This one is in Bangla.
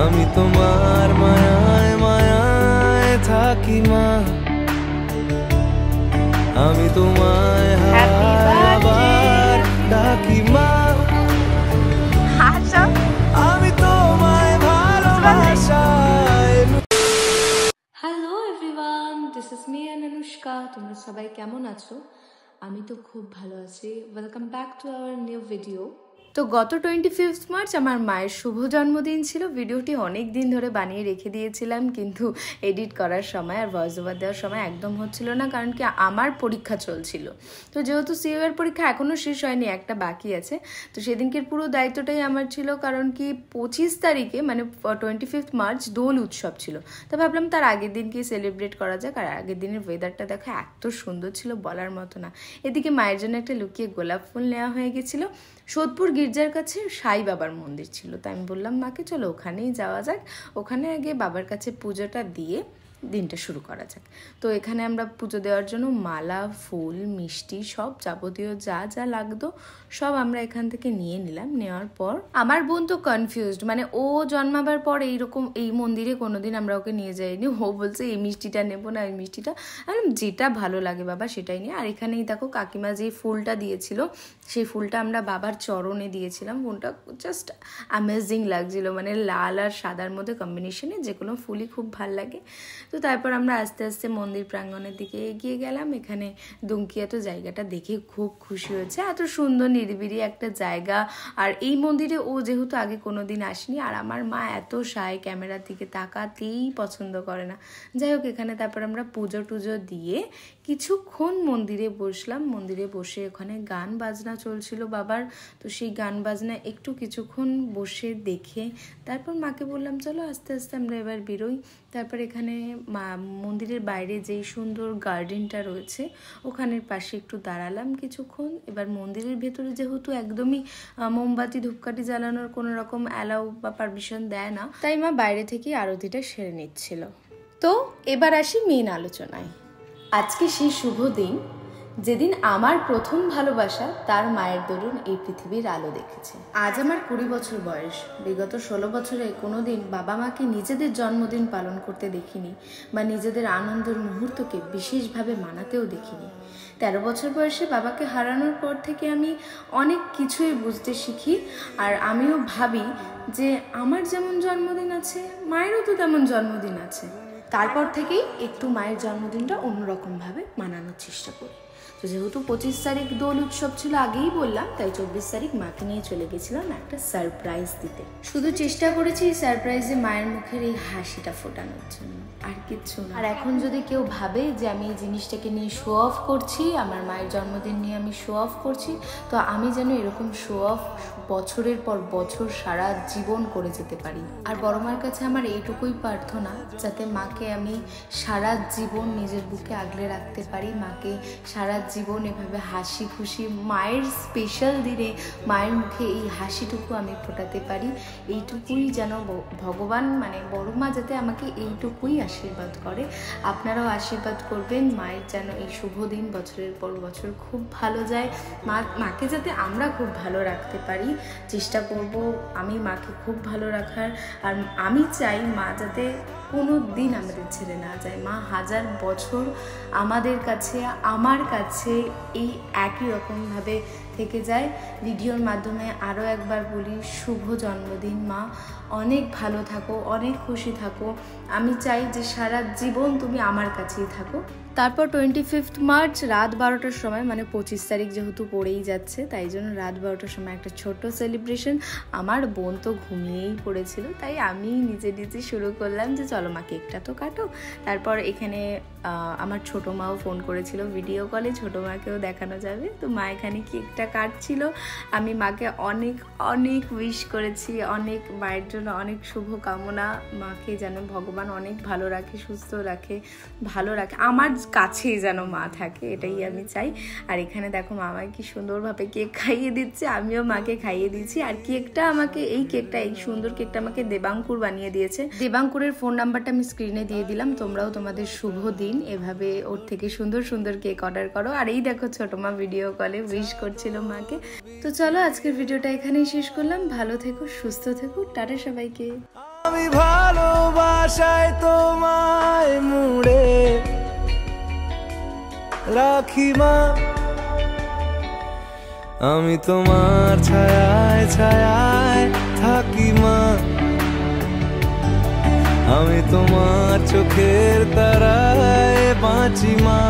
আমি তোমার মায়ায় মায়ায় থাকি মা, আমি তোমায় আবার ডাকি মা, আমি তোমায় ভালোবাসাই। Hello everyone, this is me and Anushka. তোমরা সবাই কেমন আছো? আমি তো খুব ভালো আছি। Welcome back to our new video. তো গত 25 মার্চ আমার মায়ের শুভ জন্মদিন ছিল। ভিডিওটি অনেক দিন ধরে বানিয়ে রেখে দিয়েছিলাম, কিন্তু এডিট করার সময় আর ভয়েস ওভার দেওয়ার সময় একদম হচ্ছিল না, কারণ কি আমার পরীক্ষা চলছিল। তো যেহেতু সিইউ এর পরীক্ষা এখনও শেষ হয়নি, একটা বাকি আছে, তো সেদিনকের পুরো দায়িত্বটাই আমার ছিল। কারণ কি 25 তারিখে মানে 25 মার্চ দোল উৎসব ছিল। তো ভাবলাম তার আগের দিনকে সেলিব্রেট করা যাক। আর আগের দিনের ওয়েদারটা দেখা এত সুন্দর ছিল বলার মতো না। এদিকে মায়ের জন্য একটা লুকিয়ে গোলাপ ফুল নেওয়া হয়ে গেছিলো। সোদপুর গির্জার কাছে সাই বাবার মন্দির ছিল, তাই আমি বললাম মাকে চলো ওখানেই যাওয়া যাক, ওখানে আগে বাবার কাছে পুজোটা দিয়ে দিনটা শুরু করা যাক। তো এখানে আমরা পুজো দেওয়ার জন্য মালা, ফুল, মিষ্টি সব যাবতীয় যা যা লাগতো সব আমরা এখান থেকে নিয়ে নিলাম। নেওয়ার পর আমার বোন তো কনফিউজড, মানে ও জন্মাবার পর এইরকম এই মন্দিরে কোনোদিন আমরা ওকে নিয়ে যাইনি। ও বলছে এই মিষ্টিটা নেবো না, এই মিষ্টিটা। আমি যেটা ভালো লাগে বাবা সেটাই নিয়ে। আর এখানেই দেখো কাকিমা যে ফুলটা দিয়েছিল সেই ফুলটা আমরা বাবার চরণে দিয়েছিলাম। ফুলটা জাস্ট অ্যামেজিং লাগছিল, মানে লাল আর সাদার মধ্যে কম্বিনেশনে যে কোনো ফুলই খুব ভাল লাগে। তো তারপর আমরা আস্তে আস্তে মন্দির প্রাঙ্গণের দিকে এগিয়ে গেলাম। এখানে দুমকিয়া তো জায়গাটা দেখে খুব খুশি হয়েছে, এত সুন্দর নিরিবিলি একটা জায়গা। আর এই মন্দিরে ও যেহেতু আগে কোনো দিন আসেনি, আর আমার মা এত সায় ক্যামেরার দিকে তাকাতেই পছন্দ করে না। যাই হোক, এখানে তারপর আমরা পুজো টুজো দিয়ে কিছুক্ষণ মন্দিরে বসলাম। মন্দিরে বসে ওখানে গান বাজনা চলছিল বাবার, তো সেই গান বাজনা একটু কিছুক্ষণ বসে দেখে তারপর মাকে বললাম চলো আস্তে আস্তে আমরা এবার বেরোই। তারপর এখানে মন্দিরের বাইরে যেই সুন্দর গার্ডেনটা রয়েছে ওখানের পাশে একটু দাঁড়ালাম কিছুক্ষণ। এবার মন্দিরের ভেতরে যেহেতু একদমই মোমবাতি ধূপকাঠি জ্বালানোর কোনো রকম অ্যালাউ বা পারমিশন দেয় না, তাই মা বাইরে থেকে আরতিটা সেরে নিচ্ছিল। তো এবার আসি মেন আলোচনায়। আজকে সেই শুভ দিন যেদিন আমার প্রথম ভালোবাসা তার মায়ের দরুন এই পৃথিবীর আলো দেখেছে। আজ আমার 20 বছর বয়স। বিগত 16 বছরে কোনোদিন বাবা মাকে নিজেদের জন্মদিন পালন করতে দেখিনি, বা নিজেদের আনন্দের মুহূর্তকে বিশেষভাবে মানাতেও দেখিনি। 13 বছর বয়সে বাবাকে হারানোর পর থেকে আমি অনেক কিছুই বুঝতে শিখি। আর আমিও ভাবি যে আমার যেমন জন্মদিন আছে মায়েরও তো তেমন জন্মদিন আছে। তারপর থেকেই একটু মায়ের জন্মদিনটা অন্যরকমভাবে মানানোর চেষ্টা করি। তো যেহেতু 25 তারিখ দোল উৎসব ছিল আগেই বললাম, তাই 24 তারিখ মাকে নিয়ে চলে গেছিলাম একটা সারপ্রাইজ দিতে। শুধু চেষ্টা করেছি এই সারপ্রাইজে মায়ের মুখের এই হাসিটা ফোটানোর জন্য, আর কিচ্ছু না। আর এখন যদি কেউ ভাবে যে আমি এই জিনিসটাকে নিয়ে শো অফ করছি, আমার মায়ের জন্মদিন নিয়ে আমি শো অফ করছি, তো আমি যেন এরকম শো অফ বছরের পর বছর সারা জীবন করে যেতে পারি। আর বড় মার কাছে আমার এইটুকুই প্রার্থনা, যাতে মাকে আমি সারা জীবন নিজের বুকে আগলে রাখতে পারি, মাকে সারা জীবন এভাবে হাসি খুশি মায়ের স্পেশাল দিনে মায়ের মুখে এই হাসিটুকু আমি ফোটাতে পারি। এইটুকুই যেন ভগবান মানে বড় মা যাতে আমাকে এইটুকুই আশীর্বাদ করে। আপনারাও আশীর্বাদ করবেন মায়ের যেন এই শুভ দিন বছরের পর বছর খুব ভালো যায়, মাকে যাতে আমরা খুব ভালো রাখতে পারি। চেষ্টা করব আমি মাকে খুব ভালো রাখার। আর আমি চাই মা যাতে কোনো দিন আমাদের ছেড়ে না যায়। মা 1000 বছর আমাদের কাছে আমার কাছে এই একই রকমভাবে থেকে যায়। ভিডিওর মাধ্যমে আরও একবার বলি, শুভ জন্মদিন মা, অনেক ভালো থাকো, অনেক খুশি থাকো। আমি চাই যে সারা জীবন তুমি আমার কাছেই থাকো। তারপর 25 মার্চ রাত 12টার সময়, মানে 25 তারিখ যেহেতু পড়েই যাচ্ছে তাই জন্য রাত 12টার সময় একটা ছোট্ট সেলিব্রেশন। আমার বোন তো ঘুমিয়েই পড়েছিল, তাই আমি নিজে নিজে শুরু করলাম যে চলো মা কেকটা তো কাটো। তারপর এখানে আমার ছোটো মাও ফোন করেছিল ভিডিও কলে, ছোটো মাকেও দেখানো যাবে। তো মা এখানে কেকটা কাটছিল, আমি মাকে অনেক অনেক উইশ করেছি, অনেক মায়ের জন্য অনেক শুভ কামনা। মাকে যেন ভগবান অনেক ভালো রাখে, সুস্থ রাখে, ভালো রাখে, আমার কাছেই যেন মা থাকে, এটাই আমি চাই। আর এখানে দেখো মামাকে কি সুন্দরভাবে কেক খাইয়ে দিচ্ছে, আমিও মাকে খাইয়ে দিচ্ছি। আর কেকটা আমাকে এই সুন্দর কেকটা আমাকে দেবাঙ্কুর বানিয়ে দিয়েছে। দেবাঙ্কুরের ফোন নাম্বারটা আমি স্ক্রিনে দিয়ে দিলাম, তোমরাও তোমাদের শুভ দিন এভাবে ওর থেকে সুন্দর সুন্দর কেক অর্ডার করো। আর এই দেখো ছোট মা ভিডিও কলে উইশ করছিল মাকে। তো চলো আজকের ভিডিওটা এখানেই শেষ করলাম। ভালো থেকো, সুস্থ থেকো, টাটা সবাইকে। আমি ভালোবাসায় তোমায় মুড়ে রাখি মা, আমি তোমার ছায়ায় ছায়ায় থাকি মা, আমি তোমার চোখের তারায় বাঁচি মা।